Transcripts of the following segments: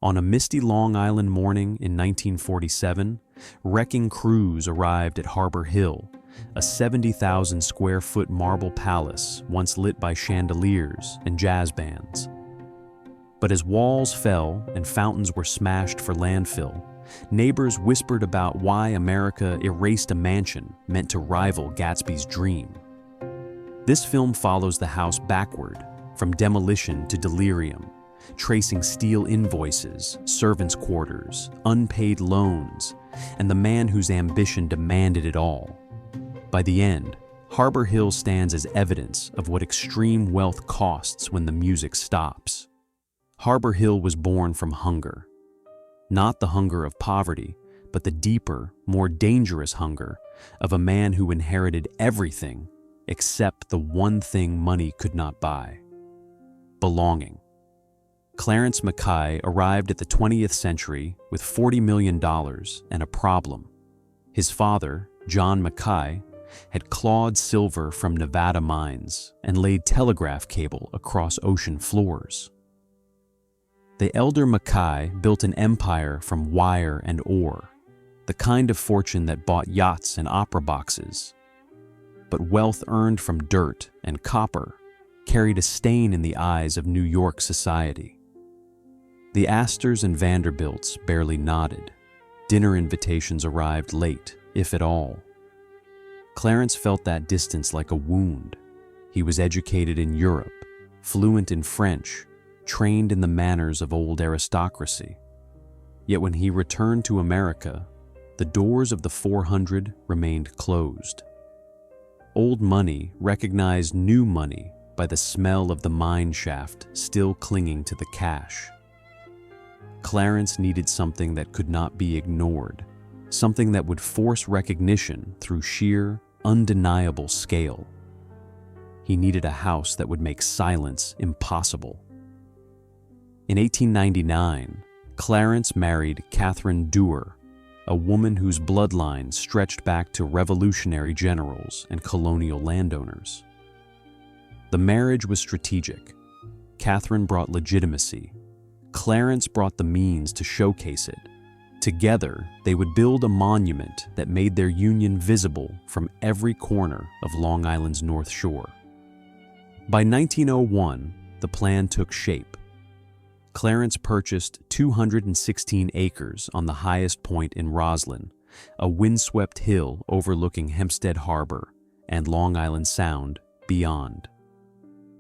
On a misty Long Island morning in 1947, wrecking crews arrived at Harbor Hill, a 70,000 square foot marble palace once lit by chandeliers and jazz bands. But as walls fell and fountains were smashed for landfill, neighbors whispered about why America erased a mansion meant to rival Gatsby's dream. This film follows the house backward, from demolition to delirium, tracing steel invoices, servants' quarters, unpaid loans, and the man whose ambition demanded it all. By the end, Harbor Hill stands as evidence of what extreme wealth costs when the music stops. Harbor Hill was born from hunger. Not the hunger of poverty, but the deeper, more dangerous hunger of a man who inherited everything except the one thing money could not buy: belonging. Clarence Mackay arrived at the 20th century with $40 million and a problem. His father, John Mackay, had clawed silver from Nevada mines and laid telegraph cable across ocean floors. The elder Mackay built an empire from wire and ore, the kind of fortune that bought yachts and opera boxes. But wealth earned from dirt and copper carried a stain in the eyes of New York society. The Astors and Vanderbilts barely nodded. Dinner invitations arrived late, if at all. Clarence felt that distance like a wound. He was educated in Europe, fluent in French, trained in the manners of old aristocracy. Yet when he returned to America, the doors of the 400 remained closed. Old money recognized new money by the smell of the mine shaft still clinging to the cash. Clarence needed something that could not be ignored, something that would force recognition through sheer, undeniable scale. He needed a house that would make silence impossible. In 1899, Clarence married Catherine Dewar, a woman whose bloodline stretched back to revolutionary generals and colonial landowners. The marriage was strategic. Catherine brought legitimacy. Clarence brought the means to showcase it. Together, they would build a monument that made their union visible from every corner of Long Island's North Shore. By 1901, the plan took shape. Clarence purchased 216 acres on the highest point in Roslyn, a windswept hill overlooking Hempstead Harbor and Long Island Sound beyond.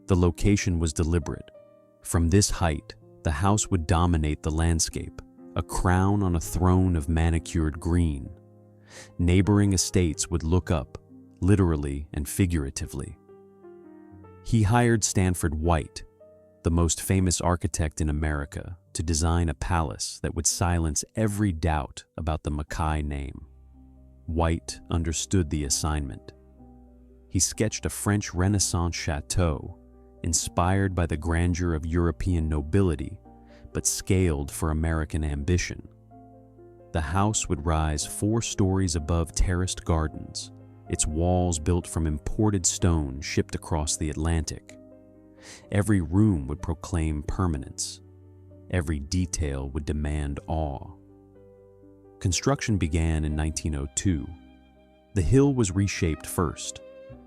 The location was deliberate. From this height, the house would dominate the landscape, a crown on a throne of manicured green. Neighboring estates would look up, literally and figuratively. He hired Stanford White, the most famous architect in America, to design a palace that would silence every doubt about the Mackay name. White understood the assignment. He sketched a French Renaissance chateau, inspired by the grandeur of European nobility, but scaled for American ambition. The house would rise 4 stories above terraced gardens, its walls built from imported stone shipped across the Atlantic. Every room would proclaim permanence. Every detail would demand awe. Construction began in 1902. The hill was reshaped first.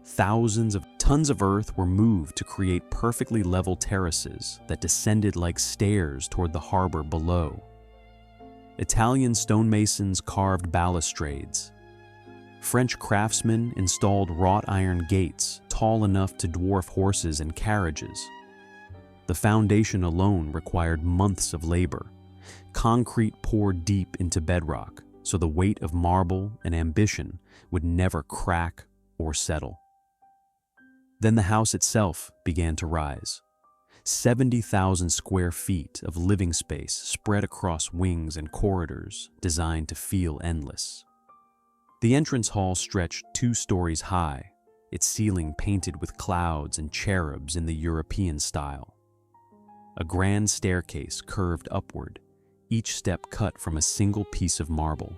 Thousands of tons of earth were moved to create perfectly level terraces that descended like stairs toward the harbor below. Italian stonemasons carved balustrades. French craftsmen installed wrought iron gates tall enough to dwarf horses and carriages. The foundation alone required months of labor. Concrete poured deep into bedrock, so the weight of marble and ambition would never crack or settle. Then the house itself began to rise. 70,000 square feet of living space spread across wings and corridors designed to feel endless. The entrance hall stretched 2 stories high, its ceiling painted with clouds and cherubs in the European style. A grand staircase curved upward, each step cut from a single piece of marble.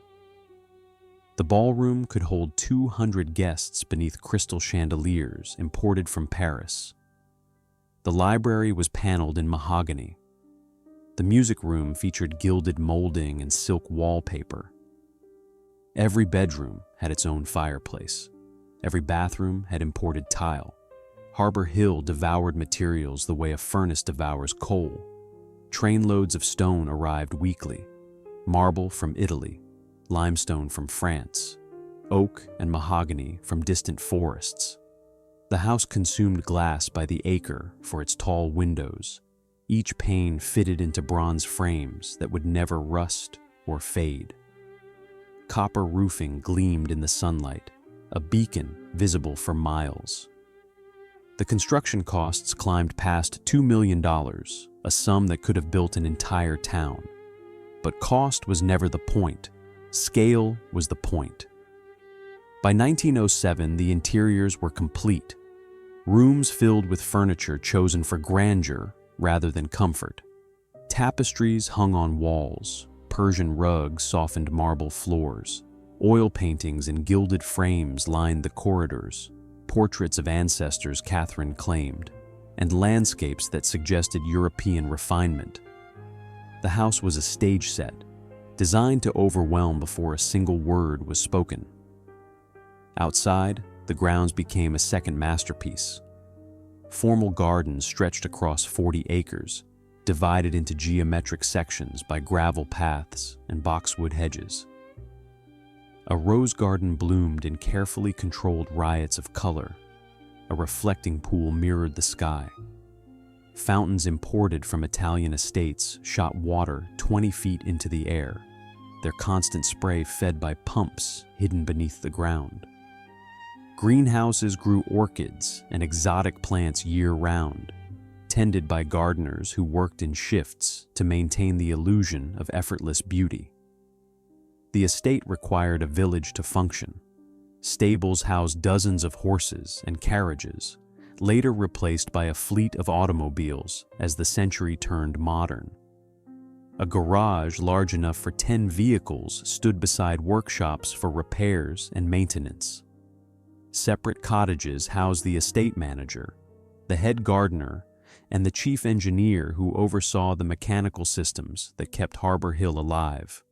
The ballroom could hold 200 guests beneath crystal chandeliers imported from Paris. The library was paneled in mahogany. The music room featured gilded molding and silk wallpaper. Every bedroom had its own fireplace. Every bathroom had imported tile. Harbor Hill devoured materials the way a furnace devours coal. Trainloads of stone arrived weekly. Marble from Italy, limestone from France, oak and mahogany from distant forests. The house consumed glass by the acre for its tall windows, each pane fitted into bronze frames that would never rust or fade. Copper roofing gleamed in the sunlight, a beacon visible for miles. The construction costs climbed past $2 million, a sum that could have built an entire town. But cost was never the point. Scale was the point. By 1907, the interiors were complete. Rooms filled with furniture chosen for grandeur rather than comfort. Tapestries hung on walls, Persian rugs softened marble floors, oil paintings in gilded frames lined the corridors, portraits of ancestors Catherine claimed, and landscapes that suggested European refinement. The house was a stage set, designed to overwhelm before a single word was spoken. Outside, the grounds became a second masterpiece. Formal gardens stretched across 40 acres, divided into geometric sections by gravel paths and boxwood hedges. A rose garden bloomed in carefully controlled riots of color. A reflecting pool mirrored the sky. Fountains imported from Italian estates shot water 20 feet into the air, their constant spray fed by pumps hidden beneath the ground. Greenhouses grew orchids and exotic plants year-round, tended by gardeners who worked in shifts to maintain the illusion of effortless beauty. The estate required a village to function. Stables housed dozens of horses and carriages, later replaced by a fleet of automobiles as the century turned modern. A garage large enough for 10 vehicles stood beside workshops for repairs and maintenance. Separate cottages housed the estate manager, the head gardener, and the chief engineer who oversaw the mechanical systems that kept Harbor Hill alive.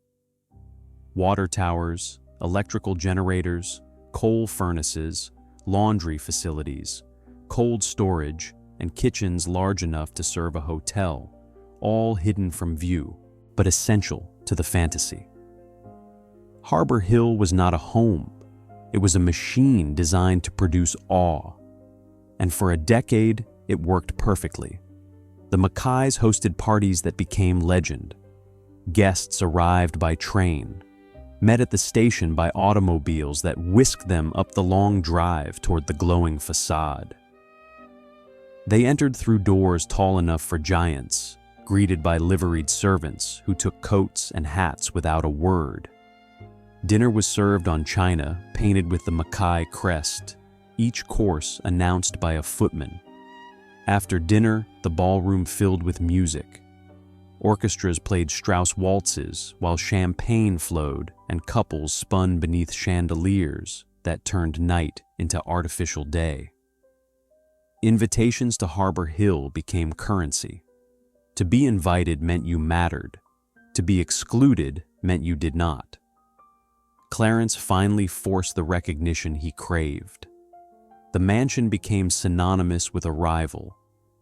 Water towers, electrical generators, coal furnaces, laundry facilities, cold storage, and kitchens large enough to serve a hotel, all hidden from view, but essential to the fantasy. Harbor Hill was not a home. It was a machine designed to produce awe. And for a decade, it worked perfectly. The Mackays hosted parties that became legend. Guests arrived by train, met at the station by automobiles that whisked them up the long drive toward the glowing facade. They entered through doors tall enough for giants, greeted by liveried servants who took coats and hats without a word. Dinner was served on china painted with the Mackay crest, each course announced by a footman. After dinner, the ballroom filled with music. Orchestras played Strauss waltzes while champagne flowed and couples spun beneath chandeliers that turned night into artificial day. Invitations to Harbor Hill became currency. To be invited meant you mattered. To be excluded meant you did not. Clarence finally forced the recognition he craved. The mansion became synonymous with arrival,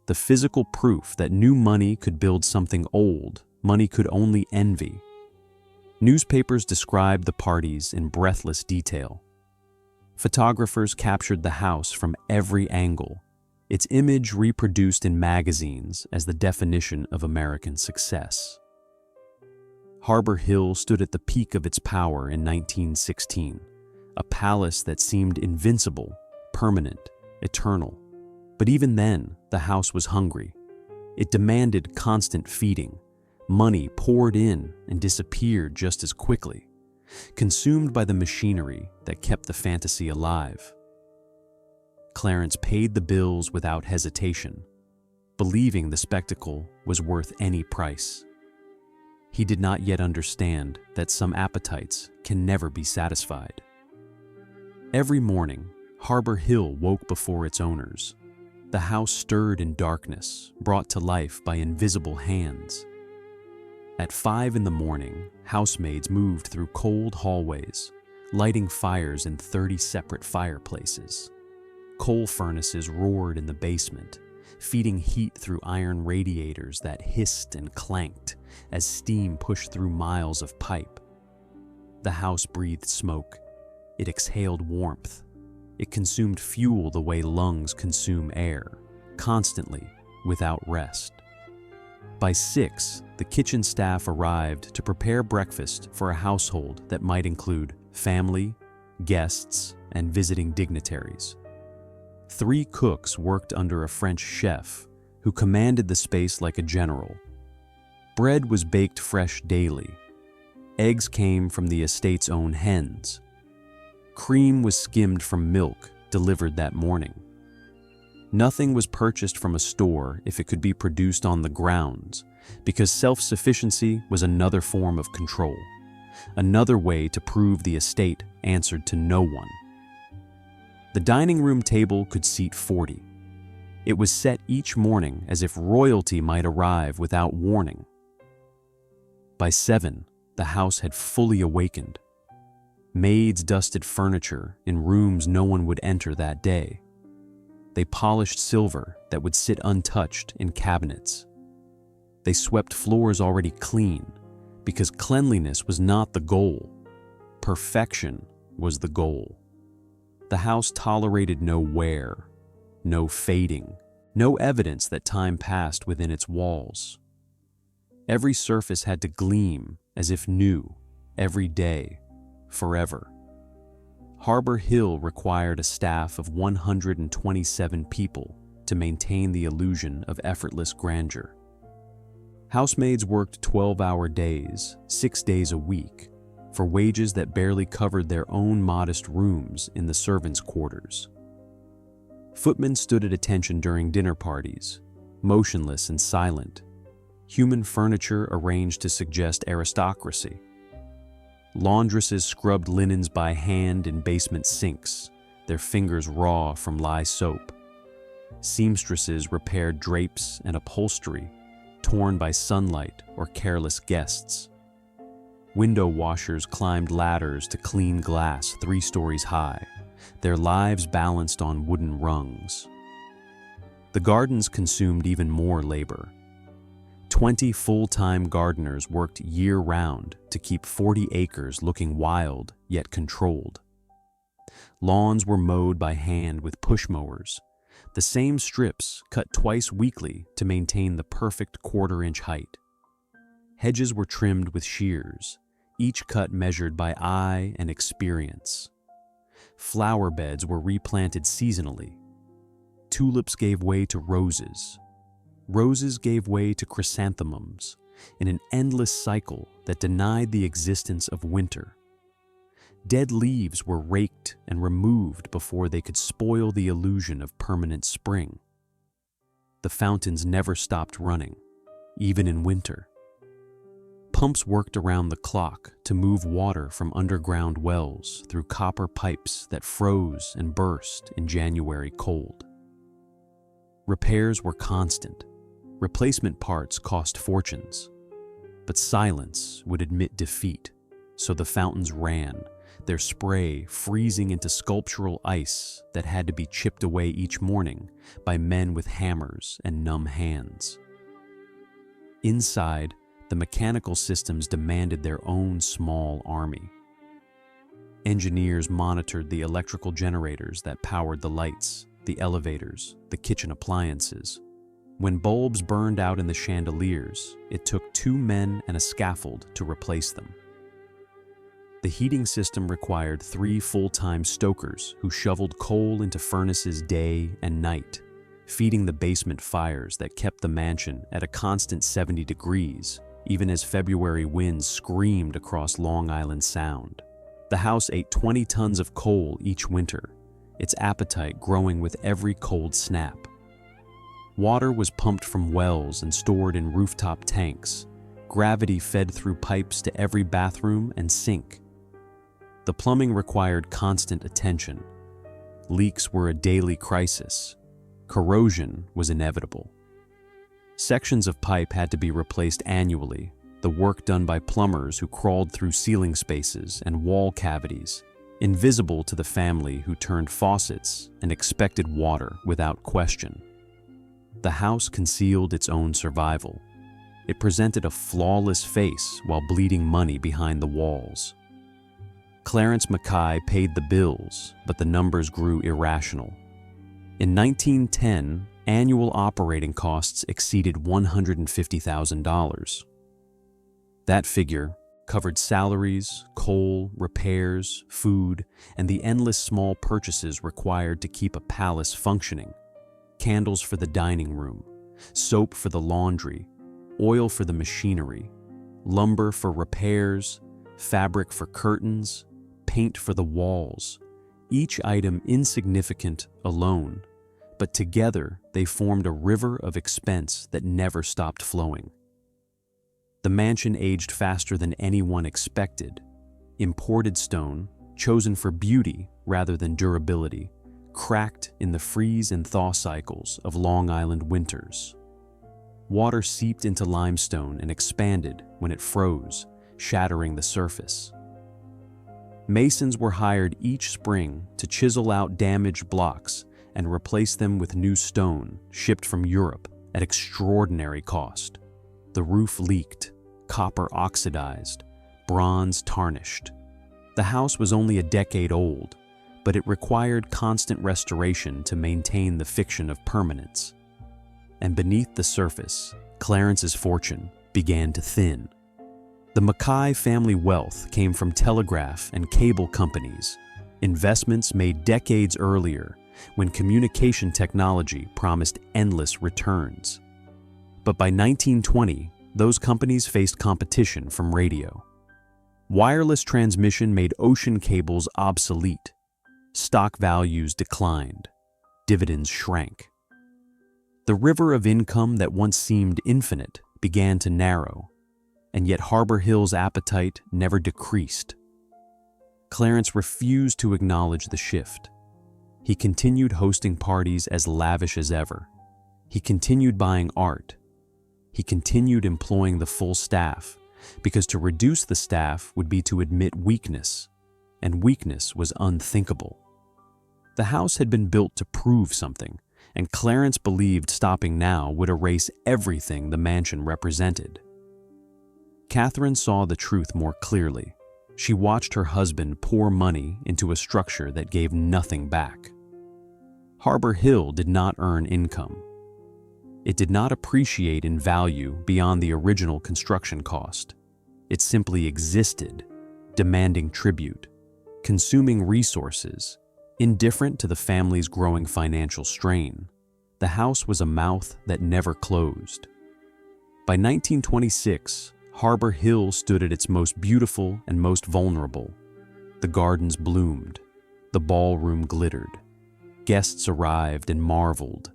the physical proof that new money could build something old money could only envy. Newspapers described the parties in breathless detail. Photographers captured the house from every angle, its image reproduced in magazines as the definition of American success. Harbor Hill stood at the peak of its power in 1916, a palace that seemed invincible, permanent, eternal. But even then, the house was hungry. It demanded constant feeding. Money poured in and disappeared just as quickly, consumed by the machinery that kept the fantasy alive. Clarence paid the bills without hesitation, believing the spectacle was worth any price. He did not yet understand that some appetites can never be satisfied. Every morning, Harbor Hill woke before its owners. The house stirred in darkness, brought to life by invisible hands. At 5 in the morning, housemaids moved through cold hallways, lighting fires in 30 separate fireplaces. Coal furnaces roared in the basement, feeding heat through iron radiators that hissed and clanked as steam pushed through miles of pipe. The house breathed smoke. It exhaled warmth. It consumed fuel the way lungs consume air, constantly, without rest. By 6, the kitchen staff arrived to prepare breakfast for a household that might include family, guests, and visiting dignitaries. 3 cooks worked under a French chef who commanded the space like a general. Bread was baked fresh daily. Eggs came from the estate's own hens. Cream was skimmed from milk delivered that morning. Nothing was purchased from a store if it could be produced on the grounds, because self-sufficiency was another form of control, another way to prove the estate answered to no one. The dining room table could seat 40. It was set each morning as if royalty might arrive without warning. By 7, the house had fully awakened. Maids dusted furniture in rooms no one would enter that day. They polished silver that would sit untouched in cabinets. They swept floors already clean, because cleanliness was not the goal. Perfection was the goal. The house tolerated no wear, no fading, no evidence that time passed within its walls. Every surface had to gleam as if new, every day, forever. Harbor Hill required a staff of 127 people to maintain the illusion of effortless grandeur. Housemaids worked 12-hour days, 6 days a week, for wages that barely covered their own modest rooms in the servants' quarters. Footmen stood at attention during dinner parties, motionless and silent, human furniture arranged to suggest aristocracy. Laundresses scrubbed linens by hand in basement sinks, their fingers raw from lye soap. Seamstresses repaired drapes and upholstery, torn by sunlight or careless guests. Window washers climbed ladders to clean glass 3 stories high, their lives balanced on wooden rungs. The gardens consumed even more labor. 20 full-time gardeners worked year-round to keep 40 acres looking wild yet controlled. Lawns were mowed by hand with push mowers, the same strips cut twice weekly to maintain the perfect quarter-inch height. Hedges were trimmed with shears, each cut measured by eye and experience. Flower beds were replanted seasonally. Tulips gave way to roses. Roses gave way to chrysanthemums in an endless cycle that denied the existence of winter. Dead leaves were raked and removed before they could spoil the illusion of permanent spring. The fountains never stopped running, even in winter. Pumps worked around the clock to move water from underground wells through copper pipes that froze and burst in January cold. Repairs were constant. Replacement parts cost fortunes. But silence would admit defeat, so the fountains ran, their spray freezing into sculptural ice that had to be chipped away each morning by men with hammers and numb hands. Inside, the mechanical systems demanded their own small army. Engineers monitored the electrical generators that powered the lights, the elevators, the kitchen appliances. When bulbs burned out in the chandeliers, it took 2 men and a scaffold to replace them. The heating system required 3 full-time stokers who shoveled coal into furnaces day and night, feeding the basement fires that kept the mansion at a constant 70 degrees, even as February winds screamed across Long Island Sound. The house ate 20 tons of coal each winter, its appetite growing with every cold snap. Water was pumped from wells and stored in rooftop tanks. Gravity fed through pipes to every bathroom and sink. The plumbing required constant attention. Leaks were a daily crisis. Corrosion was inevitable. Sections of pipe had to be replaced annually, the work done by plumbers who crawled through ceiling spaces and wall cavities, invisible to the family who turned faucets and expected water without question. The house concealed its own survival. It presented a flawless face while bleeding money behind the walls. Clarence Mackay paid the bills, but the numbers grew irrational. In 1910, annual operating costs exceeded $150,000. That figure covered salaries, coal, repairs, food, and the endless small purchases required to keep a palace functioning. Candles for the dining room, soap for the laundry, oil for the machinery, lumber for repairs, fabric for curtains, paint for the walls, each item insignificant alone, but together they formed a river of expense that never stopped flowing. The mansion aged faster than anyone expected. Imported stone, chosen for beauty rather than durability, cracked in the freeze and thaw cycles of Long Island winters. Water seeped into limestone and expanded when it froze, shattering the surface. Masons were hired each spring to chisel out damaged blocks and replace them with new stone shipped from Europe at extraordinary cost. The roof leaked, copper oxidized, bronze tarnished. The house was only a decade old, but it required constant restoration to maintain the fiction of permanence. And beneath the surface, Clarence's fortune began to thin. The Mackay family wealth came from telegraph and cable companies, investments made decades earlier when communication technology promised endless returns. But by 1920, those companies faced competition from radio. Wireless transmission made ocean cables obsolete. Stock values declined. Dividends shrank. The river of income that once seemed infinite began to narrow, and yet Harbor Hill's appetite never decreased. Clarence refused to acknowledge the shift. He continued hosting parties as lavish as ever. He continued buying art. He continued employing the full staff, because to reduce the staff would be to admit weakness, and weakness was unthinkable. The house had been built to prove something, and Clarence believed stopping now would erase everything the mansion represented. Catherine saw the truth more clearly. She watched her husband pour money into a structure that gave nothing back. Harbor Hill did not earn income. It did not appreciate in value beyond the original construction cost. It simply existed, demanding tribute, consuming resources, indifferent to the family's growing financial strain. The house was a mouth that never closed. By 1926, Harbor Hill stood at its most beautiful and most vulnerable. The gardens bloomed. The ballroom glittered. Guests arrived and marveled.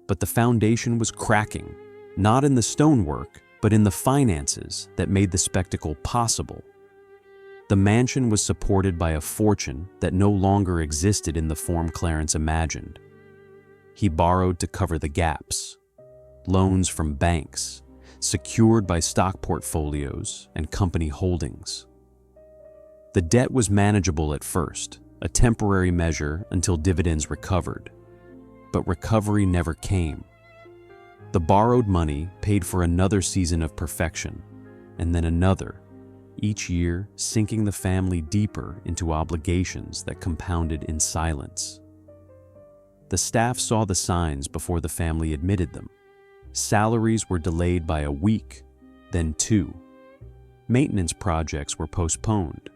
But the foundation was cracking, not in the stonework, but in the finances that made the spectacle possible. The mansion was supported by a fortune that no longer existed in the form Clarence imagined. He borrowed to cover the gaps. Loans from banks, secured by stock portfolios and company holdings. The debt was manageable at first, a temporary measure until dividends recovered. But recovery never came. The borrowed money paid for another season of perfection, and then another, each year sinking the family deeper into obligations that compounded in silence. The staff saw the signs before the family admitted them. Salaries were delayed by a week, then 2. Maintenance projects were postponed.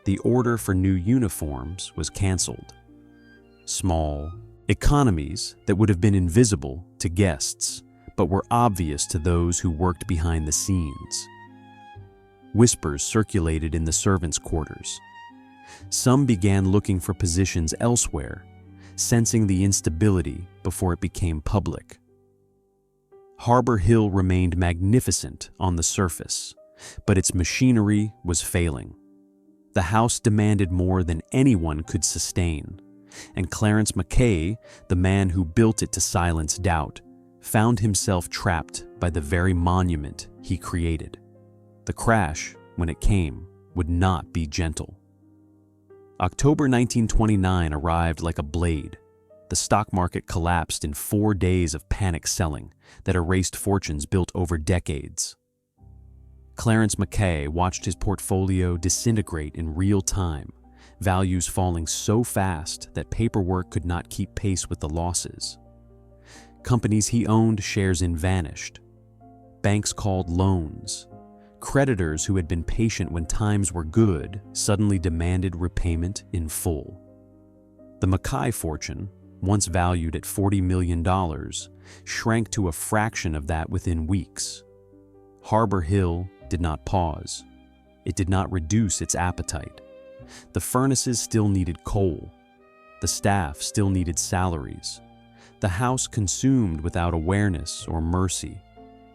The order for new uniforms was canceled. Small economies that would have been invisible to guests, but were obvious to those who worked behind the scenes. Whispers circulated in the servants' quarters. Some began looking for positions elsewhere, sensing the instability before it became public. Harbor Hill remained magnificent on the surface, but its machinery was failing. The house demanded more than anyone could sustain, and Clarence Mackay, the man who built it to silence doubt, found himself trapped by the very monument he created. The crash, when it came, would not be gentle. October 1929 arrived like a blade. The stock market collapsed in 4 days of panic selling that erased fortunes built over decades. Clarence Mackay watched his portfolio disintegrate in real time, values falling so fast that paperwork could not keep pace with the losses. Companies he owned shares in vanished. Banks called loans. Creditors who had been patient when times were good suddenly demanded repayment in full. The Mackay fortune, once valued at $40 million, shrank to a fraction of that within weeks. Harbor Hill did not pause. It did not reduce its appetite. The furnaces still needed coal. The staff still needed salaries. The house consumed without awareness or mercy,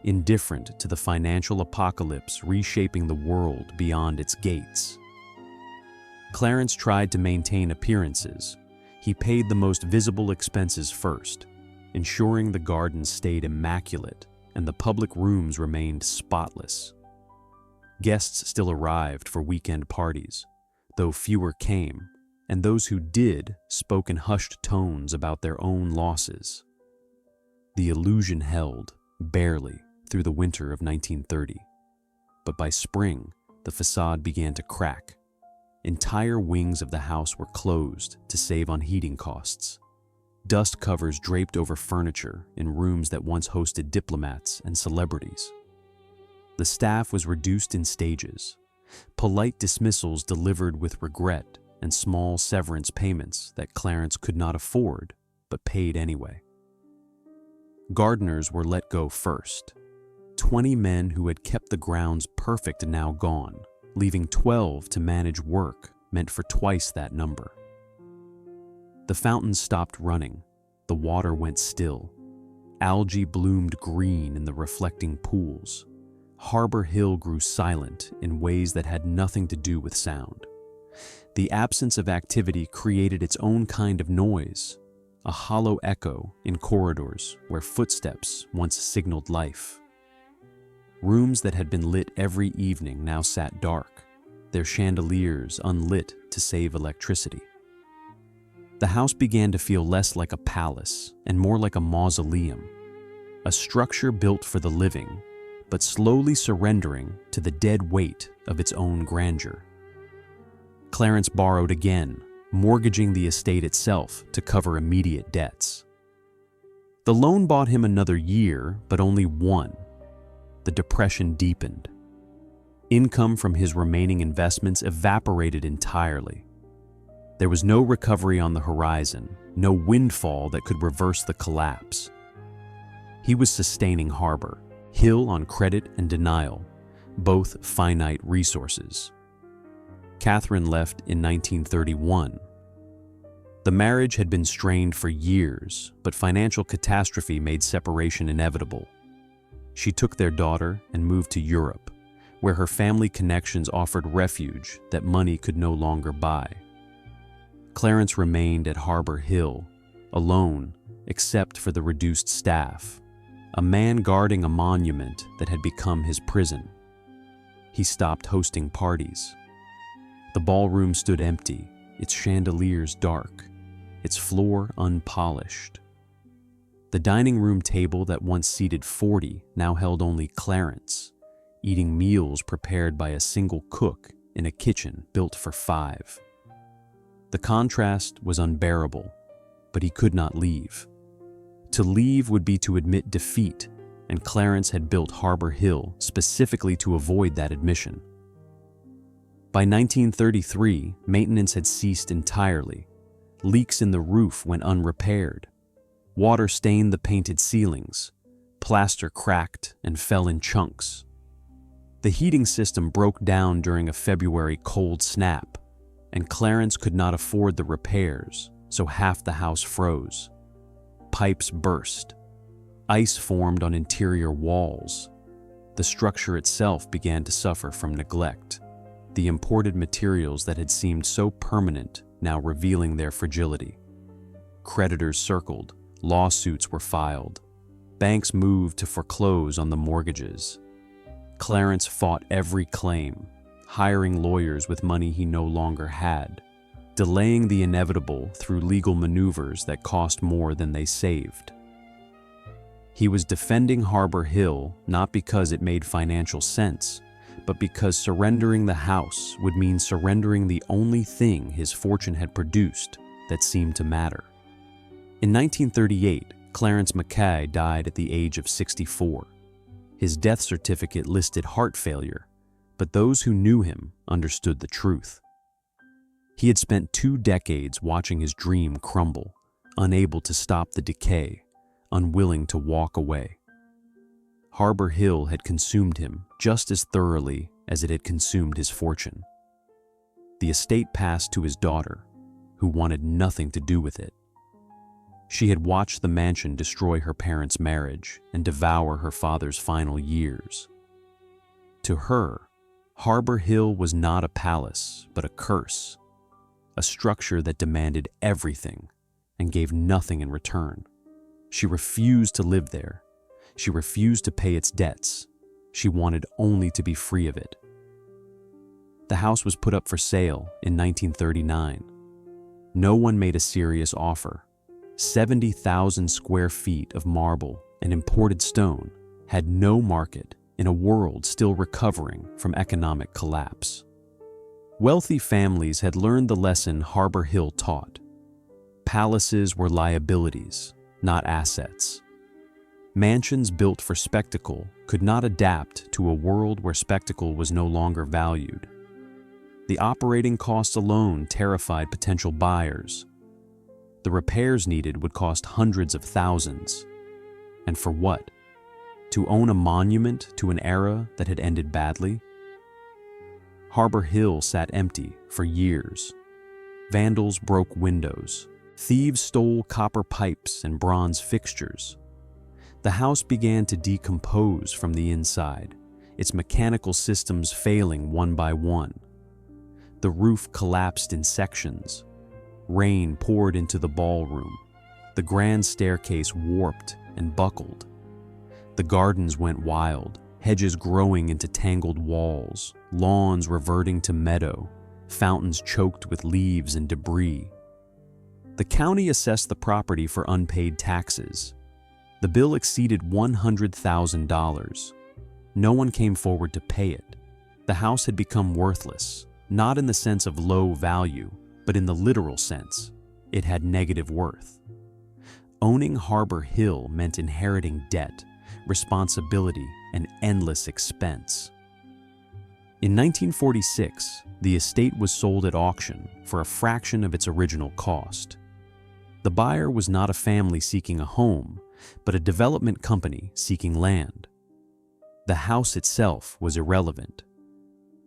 indifferent to the financial apocalypse reshaping the world beyond its gates. Clarence tried to maintain appearances. He paid the most visible expenses first, ensuring the gardens stayed immaculate and the public rooms remained spotless. Guests still arrived for weekend parties, though fewer came, and those who did spoke in hushed tones about their own losses. The illusion held, barely, through the winter of 1930. But by spring, the facade began to crack. Entire wings of the house were closed to save on heating costs. Dust covers draped over furniture in rooms that once hosted diplomats and celebrities. The staff was reduced in stages, polite dismissals delivered with regret and small severance payments that Clarence could not afford but paid anyway. Gardeners were let go first. 20 men who had kept the grounds perfect now gone, leaving 12 to manage work meant for twice that number. The fountains stopped running. The water went still. Algae bloomed green in the reflecting pools. Harbor Hill grew silent in ways that had nothing to do with sound. The absence of activity created its own kind of noise, a hollow echo in corridors where footsteps once signaled life. Rooms that had been lit every evening now sat dark, their chandeliers unlit to save electricity. The house began to feel less like a palace and more like a mausoleum, a structure built for the living, but slowly surrendering to the dead weight of its own grandeur. Clarence borrowed again, mortgaging the estate itself to cover immediate debts. The loan bought him another year, but only one. The depression deepened. Income from his remaining investments evaporated entirely. There was no recovery on the horizon, no windfall that could reverse the collapse. He was sustaining Harbor Hill on credit and denial, both finite resources. Catherine left in 1931. The marriage had been strained for years, but financial catastrophe made separation inevitable. She took their daughter and moved to Europe, where her family connections offered refuge that money could no longer buy. Clarence remained at Harbor Hill, alone except for the reduced staff, a man guarding a monument that had become his prison. He stopped hosting parties. The ballroom stood empty, its chandeliers dark, its floor unpolished. The dining room table that once seated 40 now held only Clarence, eating meals prepared by a single cook in a kitchen built for 5. The contrast was unbearable, but he could not leave. To leave would be to admit defeat, and Clarence had built Harbor Hill specifically to avoid that admission. By 1933, maintenance had ceased entirely. Leaks in the roof went unrepaired. Water stained the painted ceilings. Plaster cracked and fell in chunks. The heating system broke down during a February cold snap, and Clarence could not afford the repairs, so half the house froze. Pipes burst. Ice formed on interior walls. The structure itself began to suffer from neglect, the imported materials that had seemed so permanent now revealing their fragility. Creditors circled, lawsuits were filed. Banks moved to foreclose on the mortgages. Clarence fought every claim, hiring lawyers with money he no longer had, delaying the inevitable through legal maneuvers that cost more than they saved. He was defending Harbor Hill not because it made financial sense, but because surrendering the house would mean surrendering the only thing his fortune had produced that seemed to matter. In 1938, Clarence Mackay died at the age of 64. His death certificate listed heart failure, but those who knew him understood the truth. He had spent 2 decades watching his dream crumble, unable to stop the decay, unwilling to walk away. Harbor Hill had consumed him just as thoroughly as it had consumed his fortune. The estate passed to his daughter, who wanted nothing to do with it. She had watched the mansion destroy her parents' marriage and devour her father's final years. To her, Harbor Hill was not a palace, but a curse, a structure that demanded everything and gave nothing in return. She refused to live there. She refused to pay its debts. She wanted only to be free of it. The house was put up for sale in 1939. No one made a serious offer. 70,000 square feet of marble and imported stone had no market in a world still recovering from economic collapse. Wealthy families had learned the lesson Harbor Hill taught. Palaces were liabilities, not assets. Mansions built for spectacle could not adapt to a world where spectacle was no longer valued. The operating costs alone terrified potential buyers. The repairs needed would cost hundreds of thousands. And for what? To own a monument to an era that had ended badly? Harbor Hill sat empty for years. Vandals broke windows. Thieves stole copper pipes and bronze fixtures. The house began to decompose from the inside, its mechanical systems failing one by one. The roof collapsed in sections. Rain poured into the ballroom. The grand staircase warped and buckled. The gardens went wild, hedges growing into tangled walls, lawns reverting to meadow, fountains choked with leaves and debris. The county assessed the property for unpaid taxes. The bill exceeded $100,000. No one came forward to pay it. The house had become worthless, not in the sense of low value, but in the literal sense. It had negative worth. Owning Harbor Hill meant inheriting debt, responsibility, and endless expense. In 1946, the estate was sold at auction for a fraction of its original cost. The buyer was not a family seeking a home, but a development company seeking land. The house itself was irrelevant.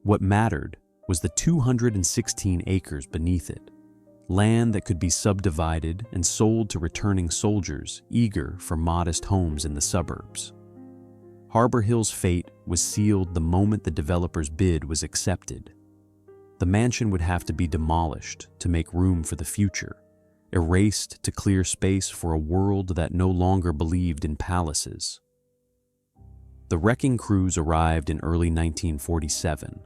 What mattered was the 216 acres beneath it, land that could be subdivided and sold to returning soldiers eager for modest homes in the suburbs. Harbor Hill's fate was sealed the moment the developer's bid was accepted. The mansion would have to be demolished to make room for the future, erased to clear space for a world that no longer believed in palaces. The wrecking crews arrived in early 1947.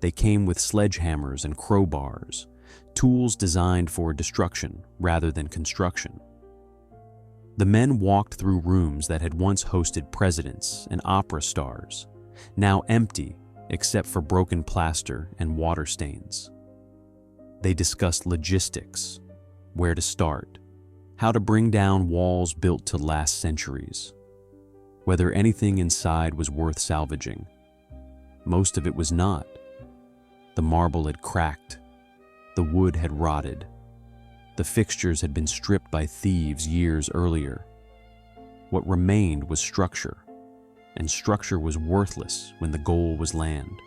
They came with sledgehammers and crowbars, tools designed for destruction rather than construction. The men walked through rooms that had once hosted presidents and opera stars, now empty except for broken plaster and water stains. They discussed logistics, where to start, how to bring down walls built to last centuries, whether anything inside was worth salvaging. Most of it was not. The marble had cracked. The wood had rotted. The fixtures had been stripped by thieves years earlier. What remained was structure, and structure was worthless when the goal was land.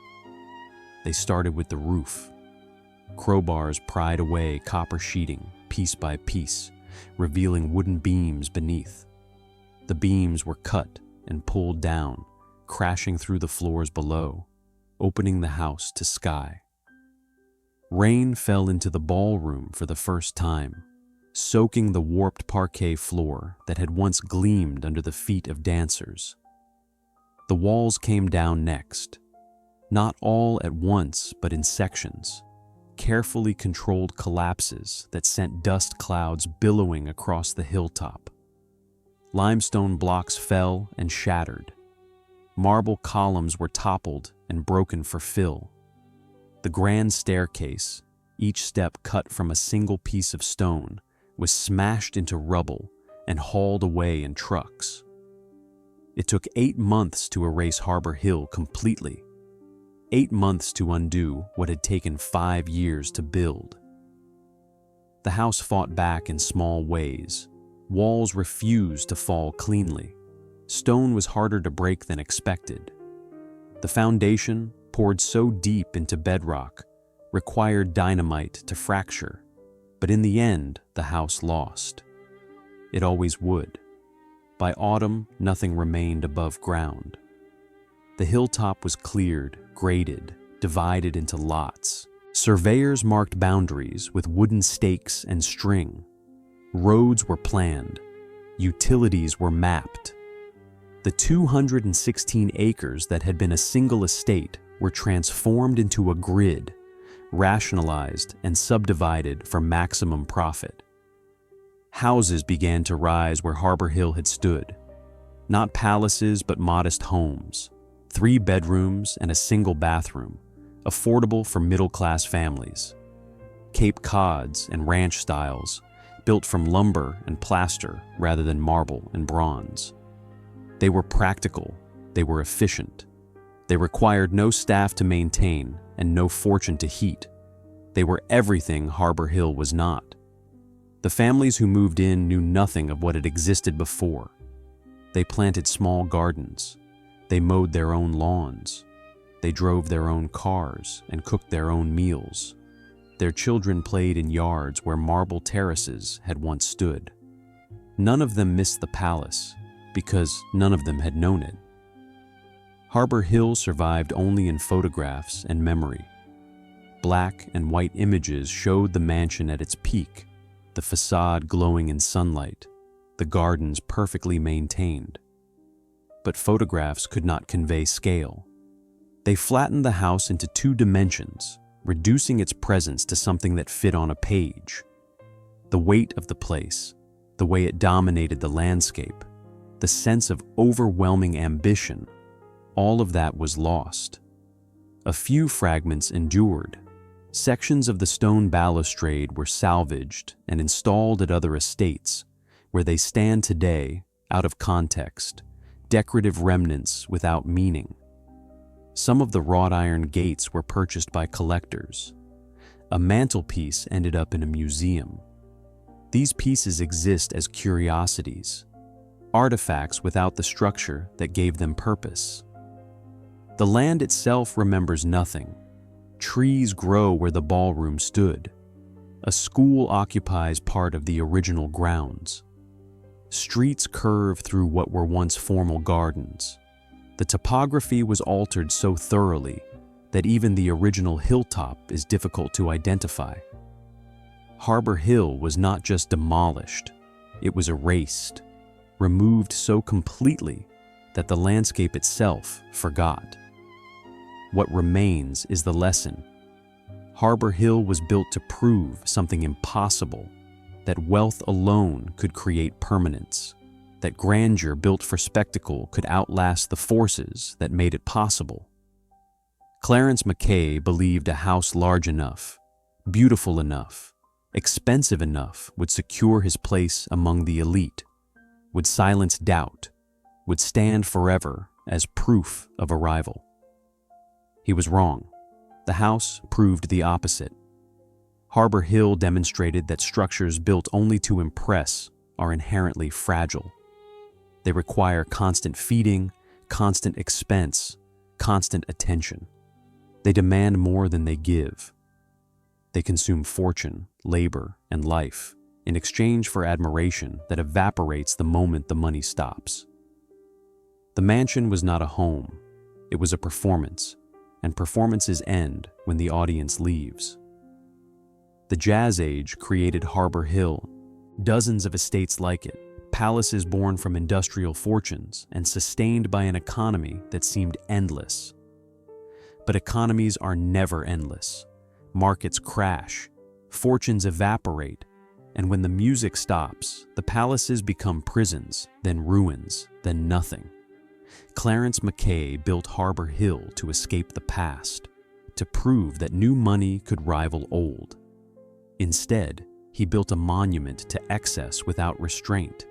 They started with the roof. Crowbars pried away copper sheeting, piece by piece, revealing wooden beams beneath. The beams were cut and pulled down, crashing through the floors below, opening the house to sky. Rain fell into the ballroom for the first time, soaking the warped parquet floor that had once gleamed under the feet of dancers. The walls came down next, not all at once but in sections, carefully controlled collapses that sent dust clouds billowing across the hilltop. Limestone blocks fell and shattered. Marble columns were toppled and broken for fill. The grand staircase, each step cut from a single piece of stone, was smashed into rubble and hauled away in trucks. It took 8 months to erase Harbor Hill completely. 8 months to undo what had taken 5 years to build. The house fought back in small ways. Walls refused to fall cleanly. Stone was harder to break than expected. The foundation, poured so deep into bedrock, required dynamite to fracture, but in the end, the house lost. It always would. By autumn, nothing remained above ground. The hilltop was cleared, graded, divided into lots. Surveyors marked boundaries with wooden stakes and string. Roads were planned. Utilities were mapped. The 216 acres that had been a single estate were transformed into a grid, rationalized and subdivided for maximum profit. Houses began to rise where Harbor Hill had stood. Not palaces, but modest homes. 3 bedrooms and a single bathroom, affordable for middle-class families. Cape Cods and ranch styles, built from lumber and plaster rather than marble and bronze. They were practical, they were efficient. They required no staff to maintain and no fortune to heat. They were everything Harbor Hill was not. The families who moved in knew nothing of what had existed before. They planted small gardens. They mowed their own lawns. They drove their own cars and cooked their own meals. Their children played in yards where marble terraces had once stood. None of them missed the palace, because none of them had known it. Harbor Hill survived only in photographs and memory. Black and white images showed the mansion at its peak, the facade glowing in sunlight, the gardens perfectly maintained. But photographs could not convey scale. They flattened the house into 2 dimensions, reducing its presence to something that fit on a page. The weight of the place, the way it dominated the landscape, the sense of overwhelming ambition, all of that was lost. A few fragments endured. Sections of the stone balustrade were salvaged and installed at other estates, where they stand today, out of context, decorative remnants without meaning. Some of the wrought iron gates were purchased by collectors. A mantelpiece ended up in a museum. These pieces exist as curiosities, artifacts without the structure that gave them purpose. The land itself remembers nothing. Trees grow where the ballroom stood. A school occupies part of the original grounds. Streets curve through what were once formal gardens. The topography was altered so thoroughly that even the original hilltop is difficult to identify. Harbor Hill was not just demolished, it was erased, removed so completely that the landscape itself forgot. What remains is the lesson. Harbor Hill was built to prove something impossible, that wealth alone could create permanence, that grandeur built for spectacle could outlast the forces that made it possible. Clarence Mackay believed a house large enough, beautiful enough, expensive enough would secure his place among the elite, would silence doubt, would stand forever as proof of arrival. He was wrong. The house proved the opposite. Harbor Hill demonstrated that structures built only to impress are inherently fragile. They require constant feeding, constant expense, constant attention. They demand more than they give. They consume fortune, labor, and life in exchange for admiration that evaporates the moment the money stops. The mansion was not a home. It was a performance, and performances end when the audience leaves. The Jazz Age created Harbor Hill, dozens of estates like it, palaces born from industrial fortunes and sustained by an economy that seemed endless. But economies are never endless. Markets crash, fortunes evaporate, and when the music stops, the palaces become prisons, then ruins, then nothing. Clarence Mackay built Harbor Hill to escape the past, to prove that new money could rival old. Instead, he built a monument to excess without restraint,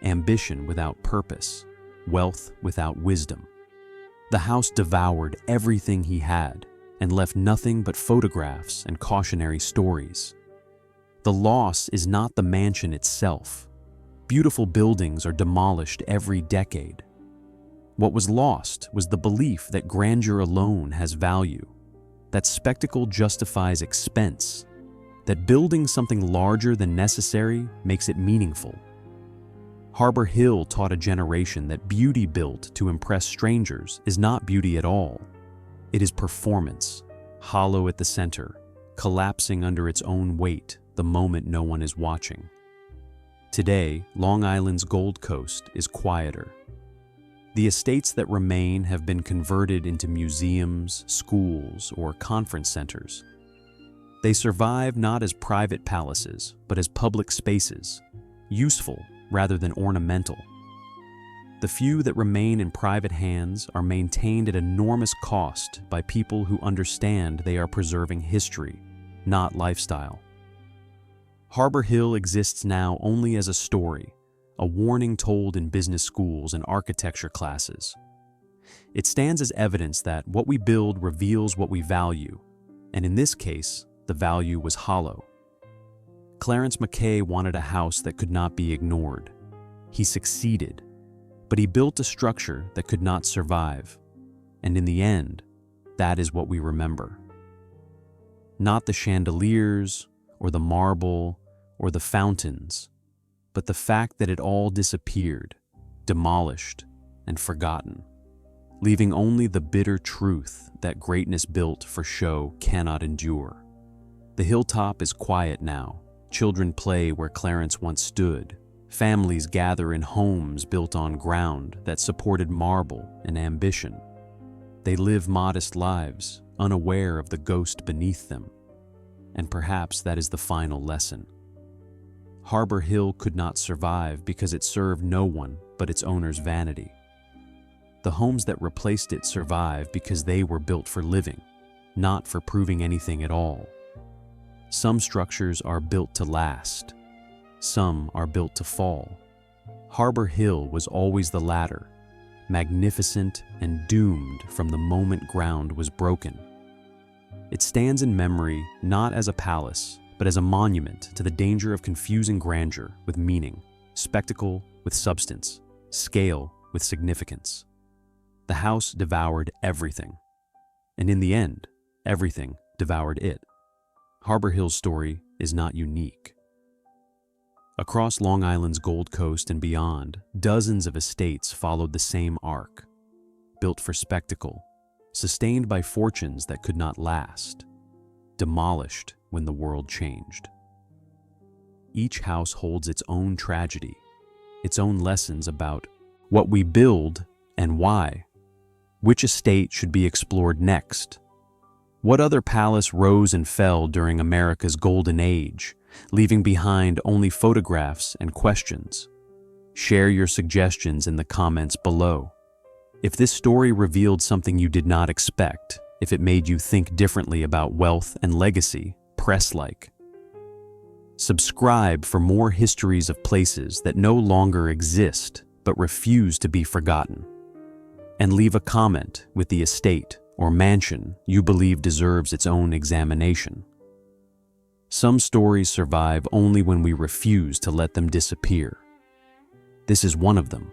ambition without purpose, wealth without wisdom. The house devoured everything he had and left nothing but photographs and cautionary stories. The loss is not the mansion itself. Beautiful buildings are demolished every decade. What was lost was the belief that grandeur alone has value, that spectacle justifies expense, that building something larger than necessary makes it meaningful. Harbor Hill taught a generation that beauty built to impress strangers is not beauty at all. It is performance, hollow at the center, collapsing under its own weight the moment no one is watching. Today, Long Island's Gold Coast is quieter. The estates that remain have been converted into museums, schools, or conference centers. They survive not as private palaces, but as public spaces, useful rather than ornamental. The few that remain in private hands are maintained at enormous cost by people who understand they are preserving history, not lifestyle. Harbor Hill exists now only as a story, a warning told in business schools and architecture classes. It stands as evidence that what we build reveals what we value, and in this case, the value was hollow. Clarence Mackay wanted a house that could not be ignored. He succeeded, but he built a structure that could not survive, and in the end, that is what we remember. Not the chandeliers, or the marble, or the fountains, but the fact that it all disappeared, demolished, and forgotten, leaving only the bitter truth that greatness built for show cannot endure. The hilltop is quiet now. Children play where Clarence once stood. Families gather in homes built on ground that supported marble and ambition. They live modest lives, unaware of the ghost beneath them. And perhaps that is the final lesson. Harbor Hill could not survive because it served no one but its owner's vanity. The homes that replaced it survive because they were built for living, not for proving anything at all. Some structures are built to last. Some are built to fall. Harbor Hill was always the latter, magnificent and doomed from the moment ground was broken. It stands in memory not as a palace, but as a monument to the danger of confusing grandeur with meaning, spectacle with substance, scale with significance. The house devoured everything, and in the end, everything devoured it. Harbor Hill's story is not unique. Across Long Island's Gold Coast and beyond, dozens of estates followed the same arc, built for spectacle, sustained by fortunes that could not last, demolished when the world changed. Each house holds its own tragedy, its own lessons about what we build and why, which estate should be explored next, what other palace rose and fell during America's golden age, leaving behind only photographs and questions. Share your suggestions in the comments below. If this story revealed something you did not expect, if it made you think differently about wealth and legacy, press like. Subscribe for more histories of places that no longer exist but refuse to be forgotten. And leave a comment with the estate or mansion you believe deserves its own examination. Some stories survive only when we refuse to let them disappear. This is one of them.